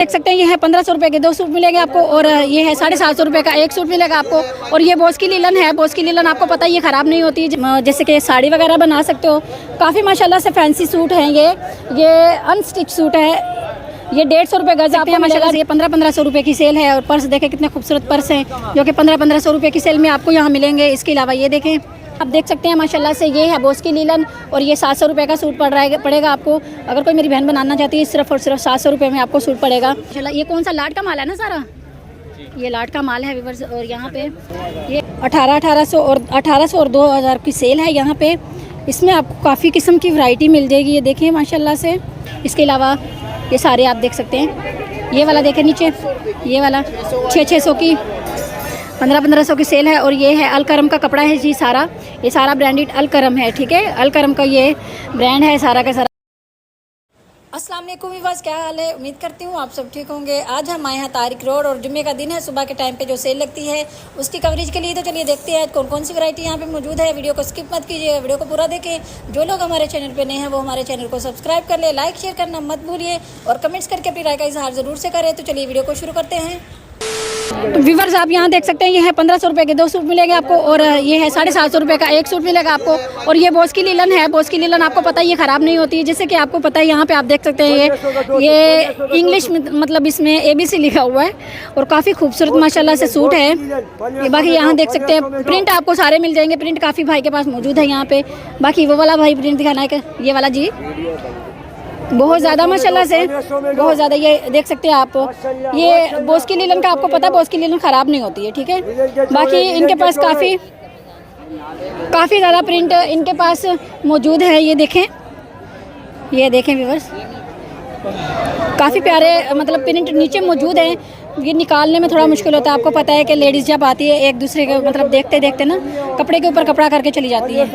देख सकते हैं ये है 1500 रुपए के 2 सूट मिलेंगे आपको और ये है 750 रुपए का 1 सूट मिलेगा आपको। और ये बोस की लीलन है, बोस की लीलन आपको पता है ये ख़राब नहीं होती, जैसे कि साड़ी वगैरह बना सकते हो। काफ़ी माशाल्लाह से फैंसी सूट हैं ये अनस्टिच सूट है। ये 150 रुपये गज आपको माशाल्लाह से ये 1500 रुपये की सेल है। और पर्स देखें कितने खूबसूरत पर्स हैं जो कि 1500 रुपये की सेल में आपको यहाँ मिलेंगे। इसके अलावा ये देखें आप देख सकते हैं माशाल्लाह से ये है बोस की लीलन और ये 700 रुपये का सूट पड़ेगा आपको। अगर कोई मेरी बहन बनाना चाहती है सिर्फ और सिर्फ 700 रुपये में आपको सूट पड़ेगा माशाल्लाह। ये कौन सा लाट का माल है ना सारा, ये लाट का माल है व्यूअर्स। और यहाँ पे ये 1800 और 2000 की सेल है यहाँ पे। इसमें आपको काफ़ी किस्म की वैरायटी मिल जाएगी, ये देखिए माशाल्लाह से। इसके अलावा ये सारे आप देख सकते हैं। ये वाला देखें नीचे, ये वाला 600 की 1500 की सेल है। और ये है अलकरम का कपड़ा है जी सारा, ये सारा ब्रांडेड अलकरम है, ठीक है। अलकरम का ये ब्रांड है सारा का सारा। अस्सलाम वालेकुम व्यूअर्स, क्या हाल है? उम्मीद करती हूँ आप सब ठीक होंगे। आज हम आए हैं तारिक रोड और जुम्मे का दिन है, सुबह के टाइम पे जो सेल लगती है उसकी कवरेज के लिए। तो चलिए देखते हैं कौन कौन सी वैरायटी यहाँ पे मौजूद है। वीडियो को स्किप मत कीजिए, वीडियो को पूरा देखें। जो लोग हमारे चैनल पे नए हैं वो हमारे चैनल को सब्सक्राइब कर ले, लाइक शेयर करना मत भूलिए और कमेंट्स करके अपनी राय का इजहार ज़रूर से करें। तो चलिए वीडियो को शुरू करते हैं। तो व्यूअर्स आप यहाँ देख सकते हैं ये है 1500 रुपये के 2 सूट मिलेंगे आपको और ये है 750 रुपये का 1 सूट मिलेगा आपको। और ये बोस की लीलन है, बोस की लीलन आपको पता है ये ख़राब नहीं होती, जैसे कि आपको पता है। यहाँ पे आप देख सकते हैं ये इंग्लिश मतलब इसमें ABC लिखा हुआ है और काफ़ी खूबसूरत माशाल्लाह से सूट है ये। बाकी यहाँ देख सकते हैं प्रिंट आपको सारे मिल जाएंगे, प्रिंट काफ़ी भाई के पास मौजूद है यहाँ पे। बाकी वो वाला भाई प्रिंट दिखाना है, ये वाला जी बहुत ज़्यादा माशाल्लाह से, बहुत ज़्यादा। ये देख सकते हैं आप, ये बोस की लीलन का आपको पता है बोस की लीलन ख़राब नहीं होती है, ठीक है। बाकी इनके पास काफ़ी ज़्यादा प्रिंट इनके पास मौजूद है। ये देखें व्यूअर्स, काफ़ी प्यारे मतलब प्रिंट नीचे मौजूद हैं। ये निकालने में थोड़ा मुश्किल होता है, आपको पता है कि लेडीज़ जब आती है एक दूसरे के मतलब देखते देखते ना कपड़े के ऊपर कपड़ा करके चली जाती है।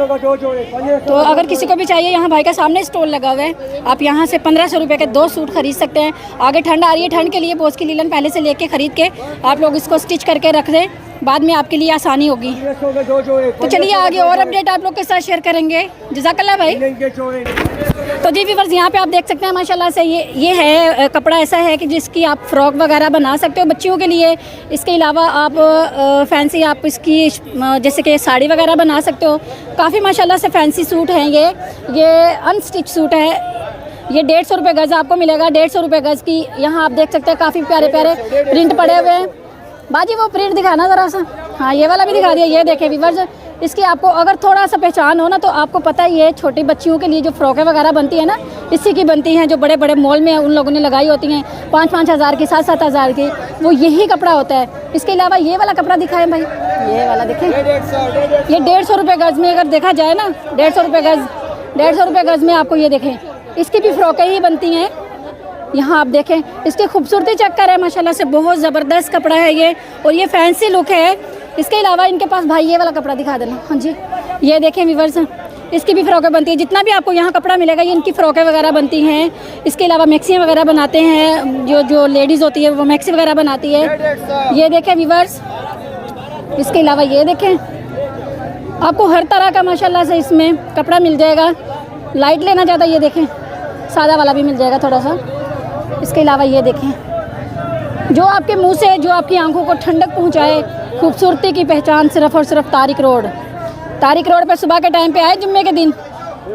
तो अगर किसी को भी चाहिए, यहाँ भाई का सामने स्टॉल लगा हुआ है, आप यहाँ से 1500 रुपये के 2 सूट खरीद सकते हैं। आगे ठंड आ रही है, ठंड के लिए बोस की लीलन पहले से लेके खरीद के आप लोग इसको स्टिच करके रख दें, बाद में आपके लिए आसानी होगी। तो चलिए आगे और अपडेट आप लोग के साथ शेयर करेंगे। जज़ाकल्लाह भाई। तो जी व्यूअर्स यहाँ पे आप देख सकते हैं माशाल्लाह से ये है कपड़ा ऐसा है कि जिसकी आप फ्रॉक वगैरह बना सकते हो बच्चियों के लिए। इसके अलावा आप फैंसी आप इसकी जैसे कि साड़ी वगैरह बना सकते हो। काफ़ी माशाल्लाह से फैंसी सूट हैं ये अनस्टिच सूट है। ये 150 रुपये गज़ आपको मिलेगा, 150 रुपये गज़ की। यहाँ आप देख सकते हैं काफ़ी प्यारे प्यारे प्रिंट पड़े हुए हैं। बाजी वो प्रिंट दिखाना ज़रा सा, हाँ ये वाला भी दिखा दिया। ये देखें व्यूअर्स, इसकी आपको अगर थोड़ा सा पहचान हो ना तो आपको पता ही है छोटी बच्चियों के लिए जो फ्रॉकें वगैरह बनती है ना इसी की बनती हैं, जो बड़े बड़े मॉल में उन लोगों ने लगाई होती हैं 5-5 हज़ार की 7-7 हज़ार की, वो यही कपड़ा होता है। इसके अलावा ये वाला कपड़ा दिखाएं भाई, ये वाला देखें, ये 150 रुपये गज़ में अगर देखा जाए ना 150 रुपये गज़ में आपको ये देखें इसकी भी फ्रॉकें ही बनती हैं। यहाँ आप देखें इसकी खूबसूरती चेक करें माशाल्लाह से, बहुत ज़बरदस्त कपड़ा है ये और ये फैंसी लुक है। इसके अलावा इनके पास भाई ये वाला कपड़ा दिखा देना, हाँ जी ये देखें व्यूअर्स, इसकी भी फ्रॉकें बनती है। जितना भी आपको यहाँ कपड़ा मिलेगा ये इनकी फ्रॉकें वगैरह बनती हैं। इसके अलावा मैक्सी वगैरह बनाते हैं, जो लेडीज़ होती है वो मैक्सी वगैरह बनाती है। ये देखें व्यूअर्स, इसके अलावा ये देखें आपको हर तरह का माशाल्लाह से इसमें कपड़ा मिल जाएगा। लाइट लेना ज़्यादा, ये देखें सादा वाला भी मिल जाएगा थोड़ा सा। इसके अलावा ये देखें जो आपके मुंह से, जो आपकी आंखों को ठंडक पहुंचाए, खूबसूरती की पहचान सिर्फ और सिर्फ तारिक रोड पे सुबह के टाइम पे आए जुम्मे के दिन।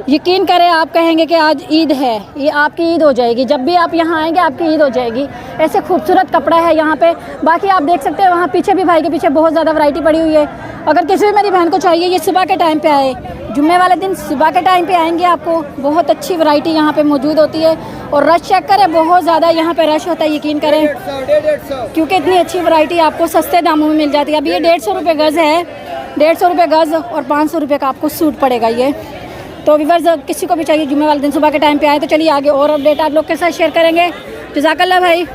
यकीन करें आप कहेंगे कि आज ईद है, ये आपकी ईद हो जाएगी। जब भी आप यहाँ आएंगे आपकी ईद हो जाएगी। ऐसे खूबसूरत कपड़ा है यहाँ पे। बाकी आप देख सकते हैं वहाँ पीछे भी भाई के पीछे बहुत ज़्यादा वैरायटी पड़ी हुई है। अगर किसी भी मेरी बहन को चाहिए ये सुबह के टाइम पे आए, जुम्मे वाले दिन सुबह के टाइम पे आएंगे, आपको बहुत अच्छी वैरायटी यहाँ पे मौजूद होती है। और रश चेक करें, बहुत ज़्यादा यहाँ पे रश होता है, यकीन करें, क्योंकि इतनी अच्छी वैरायटी आपको सस्ते दामों में मिल जाती है। अभी ये 150 रुपये गज़ है, 150 रुपये गज़ और 500 रुपये का आपको सूट पड़ेगा ये। तो व्यूअर्स किसी को भी चाहिए जुम्मे वाले दिन सुबह के टाइम पे आए। तो चलिए आगे और अपडेट आप लोग के साथ शेयर करेंगे। जज़ाकल्लाह भाई।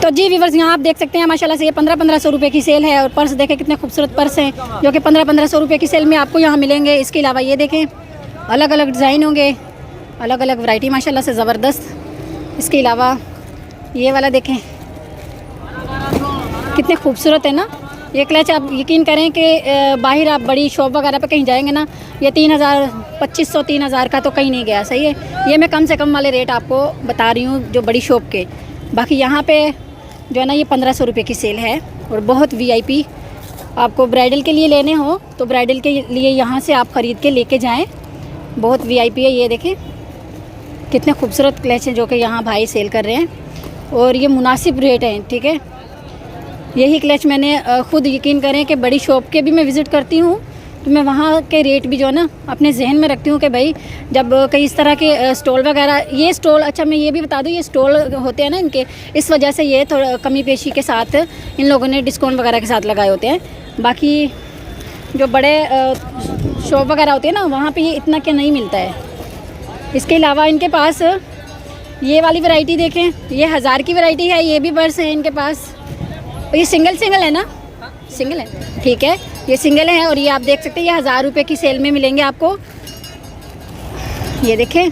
तो जी व्यूअर्स यहाँ आप देख सकते हैं माशाल्लाह से ये 1500 रुपये की सेल है। और पर्स देखें कितने खूबसूरत पर्स हैं जो कि 1500 रुपये की सेल में आपको यहाँ मिलेंगे। इसके अलावा ये देखें अलग अलग डिज़ाइन होंगे, अलग अलग वैरायटी माशाल्लाह से ज़बरदस्त। इसके अलावा ये वाला देखें कितने खूबसूरत है ना ये क्लच। आप यकीन करें कि बाहर आप बड़ी शॉप वगैरह पे कहीं जाएंगे ना, ये 3000 2500 3000 का तो कहीं नहीं गया, सही है। ये मैं कम से कम वाले रेट आपको बता रही हूँ जो बड़ी शॉप के। बाकी यहाँ पे जो है ना ये 1500 रुपये की सेल है। और बहुत वीआईपी, आपको ब्राइडल के लिए लेने हो तो ब्राइडल के लिए यहाँ से आप ख़रीद के लेके जाएं। बहुत वीआईपी है। ये देखें कितने खूबसूरत क्लच हैं जो कि यहाँ भाई सेल कर रहे हैं और ये मुनासिब रेट हैं, ठीक है। यही क्लच मैंने ख़ुद यकीन करें कि बड़ी शॉप के भी मैं विज़िट करती हूँ तो मैं वहाँ के रेट भी जो है ना अपने जहन में रखती हूँ कि भाई जब कई इस तरह के स्टॉल वगैरह, ये स्टॉल, अच्छा मैं ये भी बता दूँ, ये स्टॉल होते हैं ना इनके, इस वजह से ये थोड़ा कमी पेशी के साथ इन लोगों ने डिस्काउंट वगैरह के साथ लगाए होते हैं। बाकी जो बड़े शॉप वगैरह होते हैं ना वहाँ पे ये इतना क्या नहीं मिलता है। इसके अलावा इनके पास ये वाली वैरायटी देखें, ये 1000 की वैरायटी है। ये भी पर्स है इनके पास। ये सिंगल है ना, सिंगल है, ठीक है, ये सिंगल है। और ये आप देख सकते हैं ये 1000 रुपये की सेल में मिलेंगे आपको। ये देखें,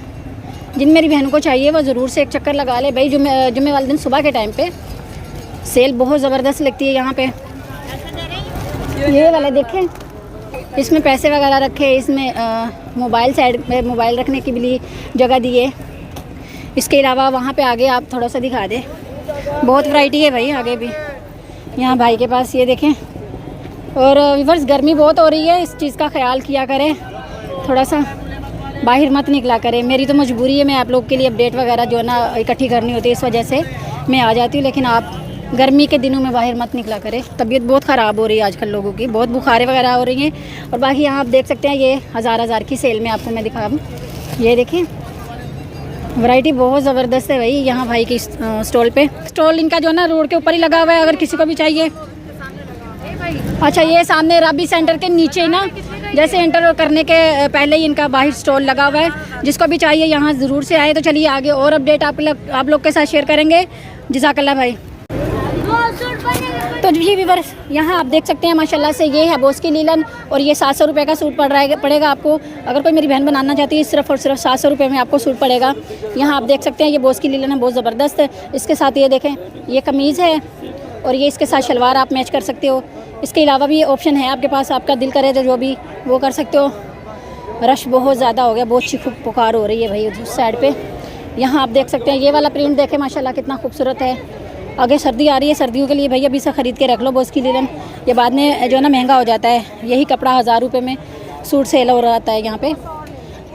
जिन मेरी बहन को चाहिए वो ज़रूर से एक चक्कर लगा ले भाई। जुम्मे वाले दिन सुबह के टाइम पे सेल बहुत ज़बरदस्त लगती है यहाँ पे। ये वाले देखें, इसमें पैसे वगैरह रखे, इसमें मोबाइल साइड में मोबाइल रखने की भी जगह दी है। इसके अलावा वहाँ पे आगे आप थोड़ा सा दिखा दें, बहुत वैरायटी है भाई आगे भी यहाँ भाई के पास। ये देखें। और व्यूअर्स गर्मी बहुत हो रही है, इस चीज़ का ख्याल किया करें, थोड़ा सा बाहर मत निकला करें। मेरी तो मजबूरी है, मैं आप लोग के लिए अपडेट वगैरह जो है ना इकट्ठी करनी होती है, इस वजह से मैं आ जाती हूँ। लेकिन आप गर्मी के दिनों में बाहर मत निकला करें। तबीयत बहुत ख़राब हो रही है आजकल लोगों की, बहुत बुखारें वगैरह हो रही हैं। और बाकी यहाँ आप देख सकते हैं ये 1000 की सेल में आपको मैं दिखा दूँ। ये देखें, वैरायटी बहुत ज़बरदस्त है भाई यहाँ भाई की स्टॉल पे। स्टॉल इनका जो है ना रोड के ऊपर ही लगा हुआ है, अगर किसी को भी चाहिए। अच्छा, ये सामने राबी सेंटर के नीचे ना, जैसे एंटर करने के पहले ही इनका बाहर स्टॉल लगा हुआ है। जिसको भी चाहिए यहाँ ज़रूर से आए। तो चलिए आगे और अपडेट आप लोग के साथ शेयर करेंगे। जज़ाकल्लाह भाई। तो जी व्यूअर्स, यहाँ आप देख सकते हैं माशाल्लाह से ये है बोस की लीलन और ये 700 रुपये का सूट पड़ेगा आपको। अगर कोई मेरी बहन बनाना चाहती है सिर्फ और सिर्फ 700 रुपये में आपको सूट पड़ेगा। यहाँ आप देख सकते हैं ये बोस की लीलन है, बहुत ज़बरदस्त है। इसके साथ ये देखें, ये कमीज़ है और ये इसके साथ शलवार आप मैच कर सकते हो। इसके अलावा भी ऑप्शन है आपके पास, आपका दिल करे तो जो भी वो कर सकते हो। रश बहुत ज़्यादा हो गया, बहुत चीख पुकार हो रही है भाई उस साइड पे। यहाँ आप देख सकते हैं ये वाला प्रिंट देखें माशाल्लाह कितना खूबसूरत है। आगे सर्दी आ रही है, सर्दियों के लिए भाई अभी से ख़रीद के रख लो बोस की लीलन, ये बाद में जो है ना महंगा हो जाता है। यही कपड़ा 1000 रुपये में सूट सेल हो रहा है यहाँ पे।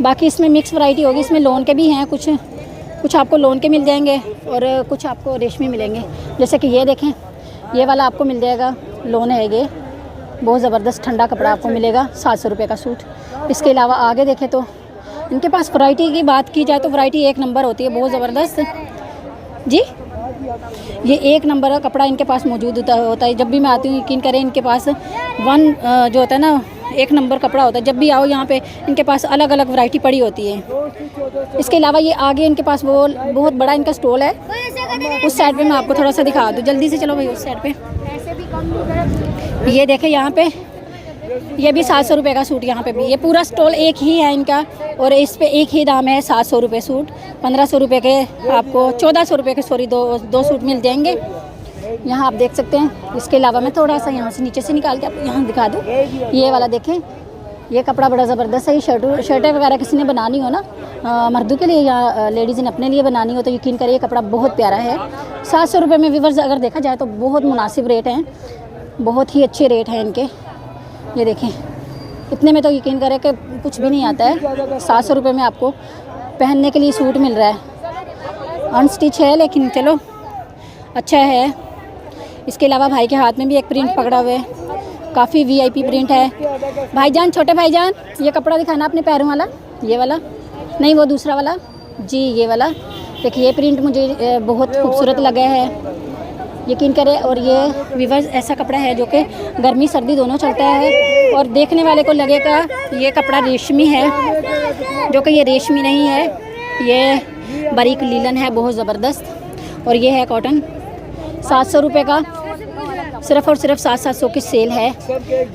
बाकी इसमें मिक्स वैरायटी होगी, इसमें लोन के भी हैं, कुछ आपको लोन के मिल जाएंगे और कुछ आपको रेशमी मिलेंगे। जैसे कि ये देखें, ये वाला आपको मिल जाएगा, लोन है ये, बहुत ज़बरदस्त ठंडा कपड़ा आपको मिलेगा, 700 रुपये का सूट। इसके अलावा आगे देखें तो इनके पास वैरायटी की बात की जाए तो वैरायटी एक नंबर होती है, बहुत ज़बरदस्त जी। ये एक नंबर का कपड़ा इनके पास मौजूद होता है। जब भी मैं आती हूँ यकीन करें इनके पास जो होता है ना एक नंबर कपड़ा होता है। जब भी आओ यहाँ पे इनके पास अलग अलग वैरायटी पड़ी होती है। इसके अलावा ये आगे इनके पास वो बहुत बड़ा इनका स्टॉल है, उस साइड पे मैं आपको थोड़ा सा दिखा दूँ जल्दी से। चलो भाई उस साइड पे ये देखें, यहाँ पे ये भी 700 रुपये का सूट। यहाँ पे भी ये पूरा स्टॉल एक ही है इनका और इस पे एक ही दाम है 700 रुपये सूट। 1500 रुपये के आपको 1400 रुपये के सॉरी दो सूट मिल जाएंगे। यहाँ आप देख सकते हैं। इसके अलावा मैं थोड़ा सा यहाँ से नीचे से निकाल के आपको यहाँ दिखा दूँ। ये वाला देखें, ये कपड़ा बड़ा ज़बरदस्त है। ये शर्टें वगैरह किसी ने बनानी हो ना मर्दों के लिए या लेडीज़ ने अपने लिए बनानी हो तो यकीन करिए कपड़ा बहुत प्यारा है। 700 रुपये में व्यूअर्स अगर देखा जाए तो बहुत मुनासिब रेट हैं, बहुत ही अच्छे रेट हैं इनके। ये देखें, इतने में तो यकीन करें कि कुछ भी नहीं आता है। 700 रुपये में आपको पहनने के लिए सूट मिल रहा है। अनस्टिच है लेकिन चलो अच्छा है। इसके अलावा भाई के हाथ में भी एक प्रिंट पकड़ा हुआ है, काफ़ी वीआईपी प्रिंट है। भाईजान, छोटे भाईजान, ये कपड़ा दिखाना अपने पैरों वाला, ये वाला नहीं वो दूसरा वाला जी, ये वाला देखिए। ये प्रिंट मुझे बहुत खूबसूरत लगा है, यकीन करें। और ये व्यूअर्स ऐसा कपड़ा है जो कि गर्मी सर्दी दोनों चलता है और देखने वाले को लगेगा ये कपड़ा रेशमी है, जो कि ये रेशमी नहीं है, ये बारीक लीलन है, बहुत ज़बरदस्त। और ये है कॉटन। 700 रुपये का सिर्फ और सिर्फ 700 की सेल है।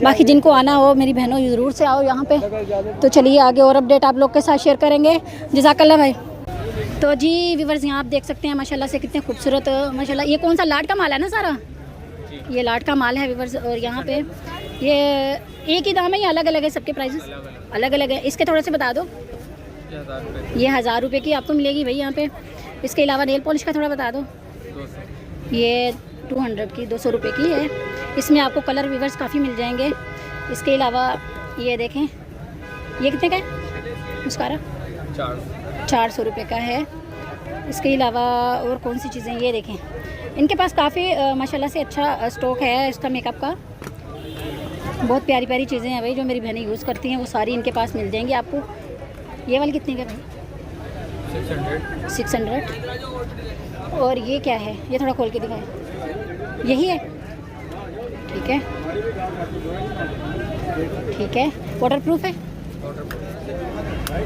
बाकी जिनको आना हो मेरी बहनों ज़रूर से आओ यहाँ पे। तो चलिए आगे और अपडेट आप लोग के साथ शेयर करेंगे। जज़ाकल्लाह भाई। तो जी व्यूअर्स, यहाँ आप देख सकते हैं माशाल्लाह से कितने खूबसूरत माशाल्लाह। ये कौन सा लाट का माल है ना सारा, ये लाट का माल है व्यूअर्स। और यहाँ पे ये एक ही दाम है या अलग अलग है? सबके प्राइसेस अलग अलग है। इसके थोड़े से बता दो। ये 1000 रुपये की आपको मिलेगी भाई यहाँ पे। इसके अलावा नेल पॉलिश का थोड़ा बता दो। ये 200 की 200 रुपये की है। इसमें आपको कलर वीवर्स काफ़ी मिल जाएंगे। इसके अलावा ये देखें, ये कितने का है मस्कारा? 400 रुपये का है। इसके अलावा और कौन सी चीज़ें, ये देखें इनके पास काफ़ी माशाल्लाह से अच्छा स्टॉक है इसका मेकअप का। बहुत प्यारी प्यारी चीज़ें हैं भाई, जो मेरी बहनें यूज़ करती हैं वो सारी इनके पास मिल जाएंगी आपको। ये वाली कितने का भाई? 600। और ये क्या है? ये थोड़ा खोल के दिखाएं। यही है, ठीक है ठीक है। वाटर प्रूफ है,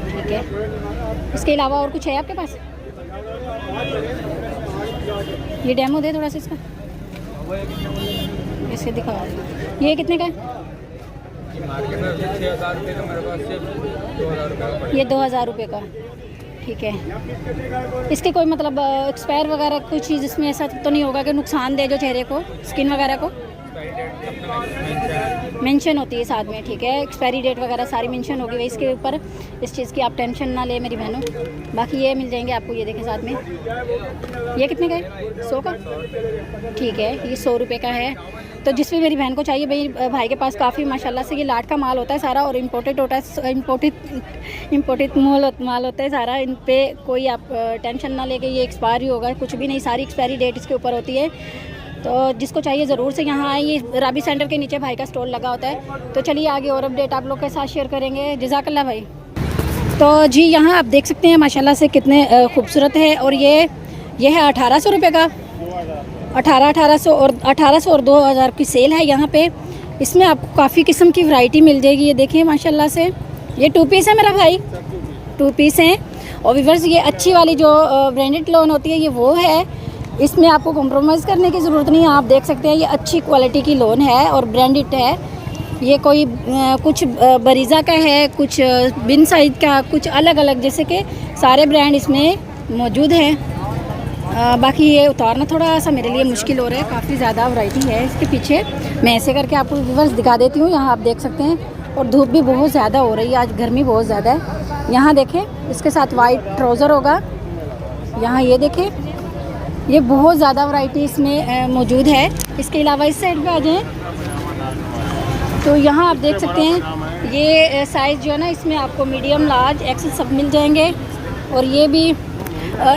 ठीक है। इसके अलावा और कुछ है आपके पास? ये डेमो दे थोड़ा सा इसका, इसे दिखा। ये कितने का है? ये 2000 रुपये का, ठीक है। इसके कोई मतलब एक्सपायर वगैरह कुछ चीज़ इसमें ऐसा तो नहीं होगा कि नुकसान दे जो चेहरे को, स्किन वगैरह को? मेंशन होती है साथ में, ठीक है। एक्सपायरी डेट वगैरह सारी मेंशन होगी इसके ऊपर। इस चीज़ की आप टेंशन ना ले मेरी बहनों। बाकी ये मिल जाएंगे आपको, ये देखें साथ में। ये कितने का है? 100 का, ठीक है। ये 100 रुपये का है। तो जिस भी मेरी बहन को चाहिए भाई, भाई के पास काफ़ी माशाल्लाह से ये लाट का माल होता है सारा, और इम्पोर्टेड होता है, इम्पोर्टेड माल होता है सारा। इन पे कोई आप टेंशन ना लेके ये एक्सपायर ही होगा, कुछ भी नहीं, सारी एक्सपायरी डेट इसके ऊपर होती है। तो जिसको चाहिए ज़रूर से यहाँ आए। ये राबी सेंटर के नीचे भाई का स्टॉल लगा होता है। तो चलिए आगे और अपडेट आप लोग के साथ शेयर करेंगे। जज़ाकल्लाह भाई। तो जी यहाँ आप देख सकते हैं माशाल्लाह से कितने खूबसूरत है। और ये है 1800 रुपये का, 1800 और 2000 की सेल है यहाँ पे। इसमें आपको काफ़ी किस्म की वैरायटी मिल जाएगी। ये देखिए माशाल्लाह से, ये 2 पीस है मेरा भाई, 2 पीस हैं। और व्यूअर्स ये अच्छी वाली जो ब्रांडेड लोन होती है ये वो है, इसमें आपको कॉम्प्रोमाइज़ करने की ज़रूरत नहीं है। आप देख सकते हैं ये अच्छी क्वालिटी की लोन है और ब्रांडेड है। ये कोई कुछ बरीज़ा का है, कुछ बिन साइड का, कुछ अलग अलग, जैसे कि सारे ब्रांड इसमें मौजूद हैं। बाकी ये उतारना थोड़ा सा मेरे लिए मुश्किल हो रहा है, काफ़ी ज़्यादा वैरायटी है इसके पीछे। मैं ऐसे करके आपको व्यूअर्स दिखा देती हूँ। यहाँ आप देख सकते हैं, और धूप भी बहुत ज़्यादा हो रही है आज, गर्मी बहुत ज़्यादा है। यहाँ देखें, इसके साथ वाइट ट्राउज़र होगा। यहाँ ये देखें, ये बहुत ज़्यादा वैरायटी इसमें मौजूद है। इसके अलावा इस साइड पे आ जाएं तो यहाँ आप देख सकते हैं ये साइज़ जो है ना, इसमें आपको मीडियम, लार्ज, एक्सेल सब मिल जाएंगे। और ये भी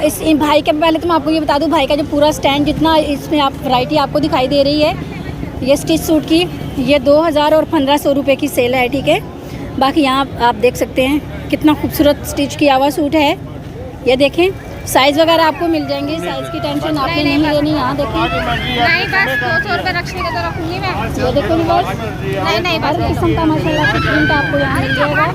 इस भाई के, पहले तो मैं आपको ये बता दूं, भाई का जो पूरा स्टैंड जितना इसमें आप वैरायटी आपको दिखाई दे रही है, ये स्टिच सूट की, ये 2000 और 1500 रुपये की सेल है, ठीक है। बाकी यहाँ आप देख सकते हैं कितना खूबसूरत स्टिच किया हुआ सूट है। ये देखें, साइज़ वगैरह आपको मिल जाएंगे, साइज़ की टेंशन आपने नहीं लेनी। यहाँ देखें, नहीं बस 200 रुपये रखने के तो रखूँगी मैं। ये देखो नहीं, हर किस्म का माशाल्लाह प्रिंट आपको यहाँ मिल जाएगा।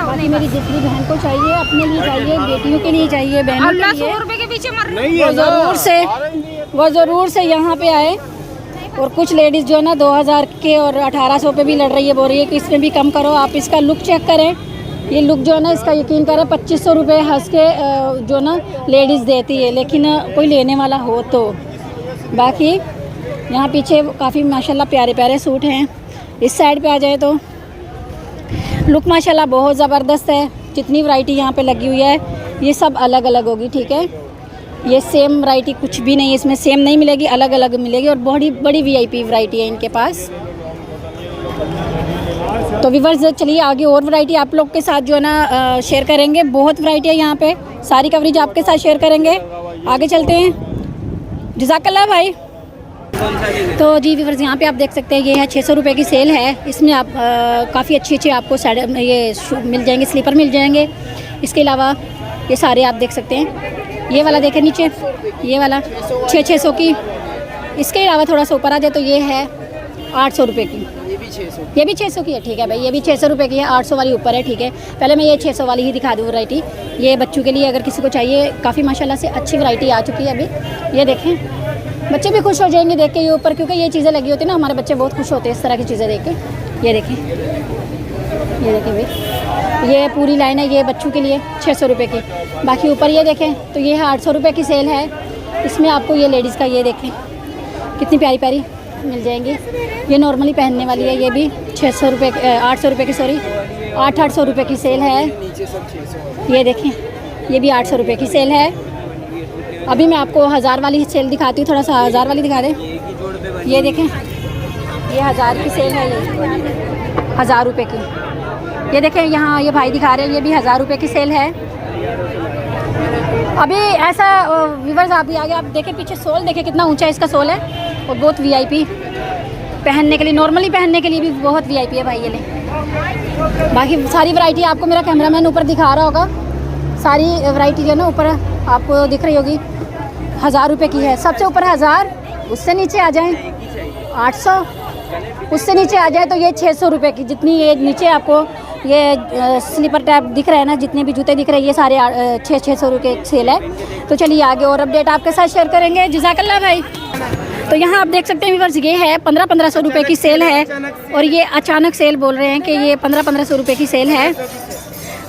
बाकी मेरी जितनी बहन को चाहिए, अपने लिए चाहिए, बेटियों के लिए चाहिए, बहनों के लिए, 100 रुपये के पीछे मर वो ज़रूर से यहाँ पे आए। और कुछ लेडीज़ जो है ना 2000 के और 1800 पे भी लड़ रही है, बोल रही है कि इसमें भी कम करो। आप इसका लुक चेक करें, ये लुक जो है ना इसका यकीन करें 2500 रुपये हंस के जो ना लेडीज़ देती है, लेकिन कोई लेने वाला हो तो। बाकी यहाँ पीछे काफ़ी माशाल्लाह प्यारे प्यारे सूट हैं। इस साइड पे आ जाए तो लुक माशाल्लाह बहुत ज़बरदस्त है। जितनी वैरायटी यहाँ पे लगी हुई है ये सब अलग अलग होगी, ठीक है। ये सेम वैरायटी कुछ भी नहीं है इसमें, सेम नहीं मिलेगी, अलग अलग मिलेगी। और बड़ी बड़ी VIP वैरायटी है इनके पास। तो व्यूअर्स चलिए आगे और वैरायटी आप लोग के साथ जो है ना शेयर करेंगे। बहुत वैरायटी है यहाँ पे, सारी कवरेज आपके साथ शेयर करेंगे। आगे चलते हैं। जज़ाकल्लाह भाई। तो जी व्यूअर्स यहाँ पे आप देख सकते हैं ये है 600 रुपये की सेल है। इसमें आप काफ़ी अच्छी आपको ये मिल जाएंगे, स्लीपर मिल जाएंगे। इसके अलावा ये सारे आप देख सकते हैं। ये वाला देखें नीचे, ये वाला 600 की। इसके अलावा थोड़ा सा ऊपर आ जाए तो ये है 800 रुपये की। ये भी 600 की है, ठीक है भाई। ये भी 600 रुपये की है, 800 वाली ऊपर है, ठीक है। पहले मैं ये 600 वाली ही दिखा दूँ वैरायटी। ये बच्चों के लिए अगर किसी को चाहिए, काफ़ी माशाल्लाह से अच्छी वैरायटी आ चुकी है अभी। ये देखें, बच्चे भी खुश हो जाएंगे देख के ये ऊपर, क्योंकि ये चीज़ें लगी होती है ना, हमारे बच्चे बहुत खुश होते हैं इस तरह की चीज़ें देख के। ये देखें, ये देखें भाई, ये पूरी लाइन है, ये बच्चों के लिए 600 रुपये की। बाकी ऊपर ये देखें तो ये है 800 रुपये की सेल है। इसमें आपको ये लेडीज़ का ये देखें कितनी प्यारी प्यारी मिल जाएंगी। ये नॉर्मली पहनने वाली है, ये भी 600 रुपये 800 रुपये की, सॉरी 800 रुपये की सेल है। ये देखें, ये भी 800 रुपये की सेल है। अभी मैं आपको 1000 वाली सेल दिखाती हूँ, थोड़ा सा 1000 वाली दिखा दें। ये देखें, ये 1000 की सेल है, ये 1000 रुपये की। ये देखें यहाँ ये भाई दिखा रहे हैं, ये भी 1000 रुपये की सेल है। अभी ऐसा व्यूवर्स आप भी आगे आप देखें, पीछे सोल देखें कितना ऊंचा इसका सोल है, और बहुत वीआईपी पहनने के लिए, नॉर्मली पहनने के लिए भी बहुत वीआईपी है भाई। ये ले, बाकी सारी वैरायटी आपको मेरा कैमरामैन ऊपर दिखा रहा होगा। सारी वैरायटी जो है ना ऊपर आपको दिख रही होगी, 1000 रुपये की है। सबसे ऊपर 1000, उससे नीचे आ जाएं 800, उससे नीचे आ जाए तो ये 600 रुपये की। जितनी ये नीचे आपको ये स्लीपर टैप दिख रहा है ना, जितने भी जूते दिख रहे हैं, ये सारे 600 रुपये की सेल है। तो चलिए आगे और अपडेट आपके साथ शेयर करेंगे। जज़ाकल्लाह भाई। तो यहाँ आप देख सकते हैं व्यूअर्स, ये है 1500 रुपये की सेल है, और ये अचानक सेल बोल रहे हैं कि ये 1500 रुपये की सेल है,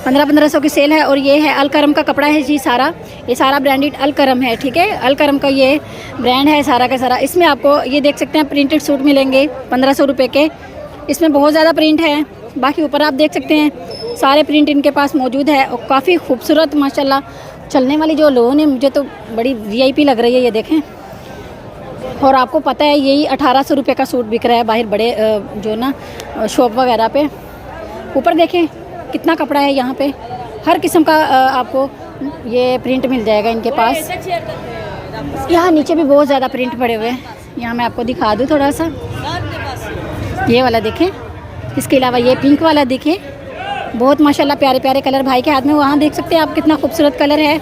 1500 की सेल है। और ये है अलकरम का कपड़ा है जी, सारा ये सारा ब्रांडेड अलकरम है, ठीक है। अलकरम का ये ब्रांड है सारा का सारा। इसमें आपको ये देख सकते हैं प्रिंटेड सूट मिलेंगे 1500 रुपये के। इसमें बहुत ज़्यादा प्रिंट है, बाकी ऊपर आप देख सकते हैं सारे प्रिंट इनके पास मौजूद है, और काफ़ी खूबसूरत माशाल्लाह चलने वाली जो लोन है, मुझे तो बड़ी वीआईपी लग रही है। ये देखें, और आपको पता है यही 1800 रुपये का सूट बिक रहा है बाहर बड़े जो ना शॉप वगैरह पे। ऊपर देखें कितना कपड़ा है, यहाँ पे हर किस्म का आपको ये प्रिंट मिल जाएगा इनके पास। यहाँ नीचे भी बहुत ज़्यादा प्रिंट पड़े हुए हैं, यहाँ मैं आपको दिखा दूँ थोड़ा सा। ये वाला देखें, इसके अलावा ये पिंक वाला देखें, बहुत माशाल्लाह प्यारे प्यारे कलर भाई के हाथ में। वहाँ देख सकते हैं आप कितना खूबसूरत कलर है,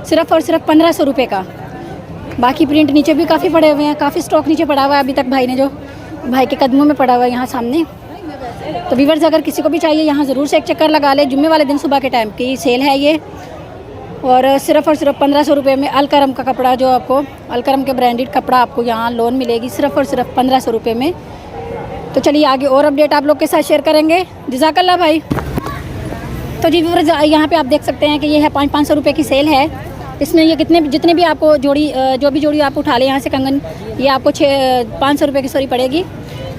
सिर्फ़ और सिर्फ 1500 रुपये का। बाकी प्रिंट नीचे भी काफ़ी पड़े हुए हैं, काफ़ी स्टॉक नीचे पड़ा हुआ है अभी तक भाई ने, जो भाई के कदमों में पड़ा हुआ है यहाँ सामने। तो व्यूअर्स अगर किसी को भी चाहिए यहाँ ज़रूर से एक चक्कर लगा ले, जुम्मे वाले दिन सुबह के टाइम की सेल है ये। और सिर्फ़ 1500 रुपये में अलकरम का कपड़ा, जो आपको अलकरम के ब्रांडेड कपड़ा आपको यहाँ लोन मिलेगी सिर्फ़ और सिर्फ 1500 रुपये में। तो चलिए आगे और अपडेट आप लोग के साथ शेयर करेंगे। जज़ाकल्लाह भाई। तो जी व्यूअर्स यहाँ पे आप देख सकते हैं कि ये है 500 रुपये की सेल है। इसमें ये जितने भी आपको जो भी जोड़ी आप उठा लें यहाँ से कंगन, ये आपको 500 रुपये की सॉरी पड़ेगी।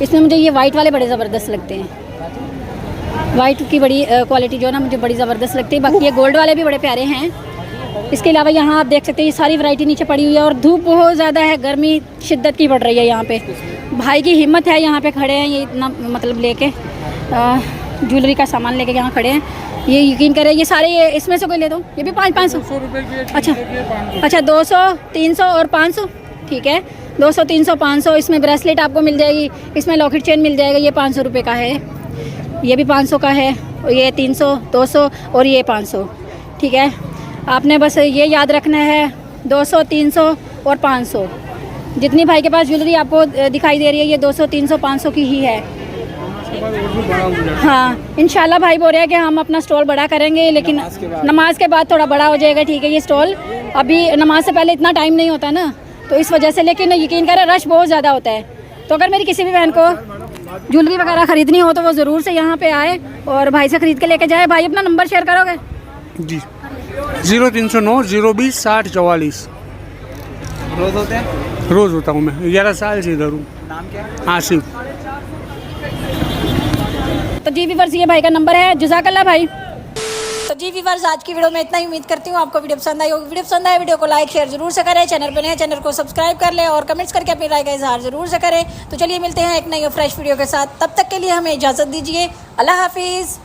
इसमें मुझे ये वाइट वाले बड़े ज़बरदस्त लगते हैं, वाइट की बड़ी क्वालिटी जो है ना मुझे बड़ी ज़बरदस्त लगती है। बाकी ये गोल्ड वाले भी बड़े प्यारे हैं। इसके अलावा यहाँ आप देख सकते हैं ये सारी वैरायटी नीचे पड़ी हुई है, और धूप बहुत ज़्यादा है, गर्मी शिद्दत की पड़ रही है यहाँ पे। भाई की हिम्मत है, यहाँ पे खड़े हैं, ये इतना मतलब लेके ज्वेलरी का सामान लेके यहाँ खड़े हैं। ये यकीन करें ये सारे, ये इसमें से कोई ले दो, ये भी 500 रुपये की। अच्छा 200, 300 और 500, ठीक है। 200, 300, 500। इसमें ब्रेसलेट आपको मिल जाएगी, इसमें लॉकेट चेन मिल जाएगा, ये 500 रुपये का है, ये भी 500 का है, और ये 300, 200 और ये 500, ठीक है। आपने बस ये याद रखना है 200, 300 और 500। जितनी भाई के पास ज्वेलरी आपको दिखाई दे रही है, ये 200, 300, 500 की ही है। हाँ इंशाल्लाह भाई बोल रहे हैं कि हम अपना स्टॉल बड़ा करेंगे, लेकिन नमाज के बाद थोड़ा बड़ा हो जाएगा, ठीक है। ये स्टॉल अभी नमाज से पहले इतना टाइम नहीं होता ना, तो इस वजह से। लेकिन यकीन करें रश बहुत ज़्यादा होता है। तो अगर मेरी किसी भी बहन को ज्वेलरी वगैरह ख़रीदनी हो तो वो ज़रूर से यहाँ पे आए और भाई से ख़रीद के लेके जाए। भाई अपना नंबर शेयर करोगे? जी 0309 020 60 44। रोज होते हैं? रोज़ होता हूँ मैं, 11 साल से इधर हूँ। नाम क्या है? आसिफ। तो जी व्यूअर्स ये भाई का नंबर है। जज़ाकल्लाह भाई। तो जी व्यूअर्स आज की वीडियो में इतना ही। उम्मीद करती हूँ आपको वीडियो पसंद आई होगी। वीडियो पसंद आए वीडियो को लाइक शेयर जरूर से करें। चैनल पर नए चैनल को सब्सक्राइब कर लें और कमेंट्स करके अपनी राय का इजहार जरूर से करें। तो चलिए मिलते हैं एक नई और फ्रेश वीडियो के साथ। तब तक के लिए हमें इजाज़त दीजिए। अल्लाह हाफिज़।